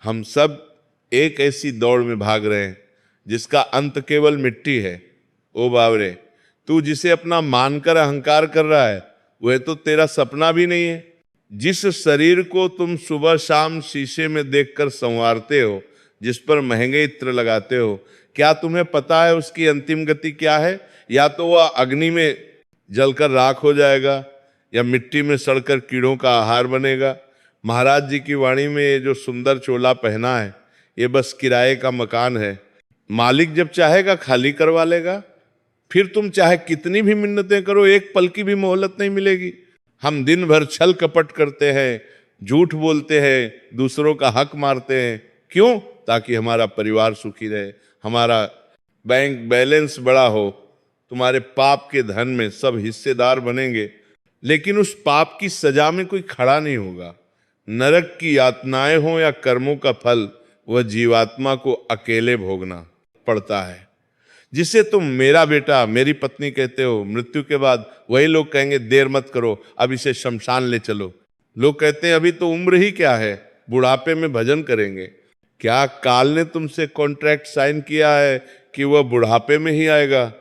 हम सब एक ऐसी दौड़ में भाग रहे हैं जिसका अंत केवल मिट्टी है। ओ बावरे, तू जिसे अपना मानकर अहंकार कर रहा है वह तो तेरा सपना भी नहीं है। जिस शरीर को तुम सुबह शाम शीशे में देखकर संवारते हो, जिस पर महंगे इत्र लगाते हो, क्या तुम्हें पता है उसकी अंतिम गति क्या है? या तो वह अग्नि में जलकर राख हो जाएगा या मिट्टी में सड़कर कीड़ों का आहार बनेगा। महाराज जी की वाणी में ये जो सुंदर चोला पहना है ये बस किराए का मकान है। मालिक जब चाहेगा खाली करवा लेगा। फिर तुम चाहे कितनी भी मिन्नतें करो, एक पल की भी मोहलत नहीं मिलेगी। हम दिन भर छल कपट करते हैं, झूठ बोलते हैं, दूसरों का हक मारते हैं। क्यों? ताकि हमारा परिवार सुखी रहे, हमारा बैंक बैलेंस बड़ा हो। तुम्हारे पाप के धन में सब हिस्सेदार बनेंगे, लेकिन उस पाप की सजा में कोई खड़ा नहीं होगा। नरक की यातनाएं हो या कर्मों का फल, वह जीवात्मा को अकेले भोगना पड़ता है। जिसे तुम मेरा बेटा मेरी पत्नी कहते हो, मृत्यु के बाद वही लोग कहेंगे देर मत करो, अब इसे शमशान ले चलो। लोग कहते हैं अभी तो उम्र ही क्या है, बुढ़ापे में भजन करेंगे। क्या काल ने तुमसे कॉन्ट्रैक्ट साइन किया है कि वह बुढ़ापे में ही आएगा?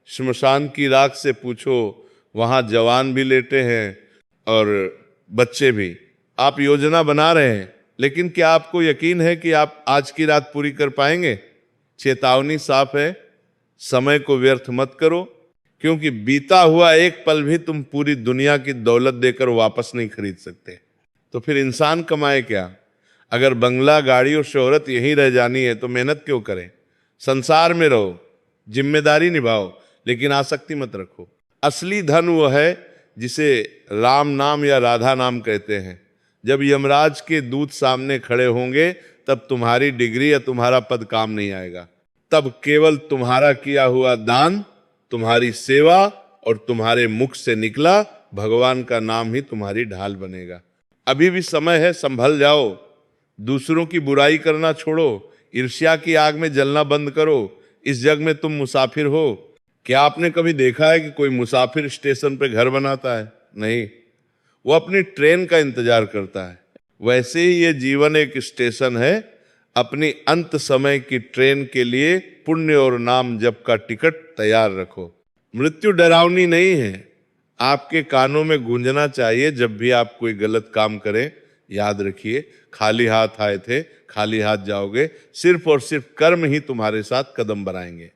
श्मशान की राख से पूछो, वहां जवान भी लेटे हैं और बच्चे भी। आप योजना बना रहे हैं, लेकिन क्या आपको यकीन है कि आप आज की रात पूरी कर पाएंगे? चेतावनी साफ है, समय को व्यर्थ मत करो, क्योंकि बीता हुआ एक पल भी तुम पूरी दुनिया की दौलत देकर वापस नहीं खरीद सकते। तो फिर इंसान कमाए क्या? अगर बंगला, गाड़ी और शोहरत यहीं रह जानी है तो मेहनत क्यों करें? संसार में रहो, जिम्मेदारी निभाओ, लेकिन आसक्ति मत रखो। असली धन वो है जिसे राम नाम या राधा नाम कहते हैं। जब यमराज के दूत सामने खड़े होंगे तब तुम्हारी डिग्री या तुम्हारा पद काम नहीं आएगा। तब केवल तुम्हारा किया हुआ दान, तुम्हारी सेवा और तुम्हारे मुख से निकला भगवान का नाम ही तुम्हारी ढाल बनेगा। अभी भी समय है, संभल जाओ। दूसरों की बुराई करना छोड़ो, ईर्ष्या की आग में जलना बंद करो। इस जग में तुम मुसाफिर हो। क्या आपने कभी देखा है कि कोई मुसाफिर स्टेशन पे घर बनाता है? नहीं, वो अपनी ट्रेन का इंतजार करता है। वैसे ही ये जीवन एक स्टेशन है। अपनी अंत समय की ट्रेन के लिए पुण्य और नाम जप का टिकट तैयार रखो। मृत्यु डरावनी नहीं है, आपके कानों में गूंजना चाहिए जब भी आप कोई गलत काम करें। याद रखिए, खाली हाथ आए थे, खाली हाथ जाओगे। सिर्फ और सिर्फ कर्म ही तुम्हारे साथ कदम बढ़ाएंगे।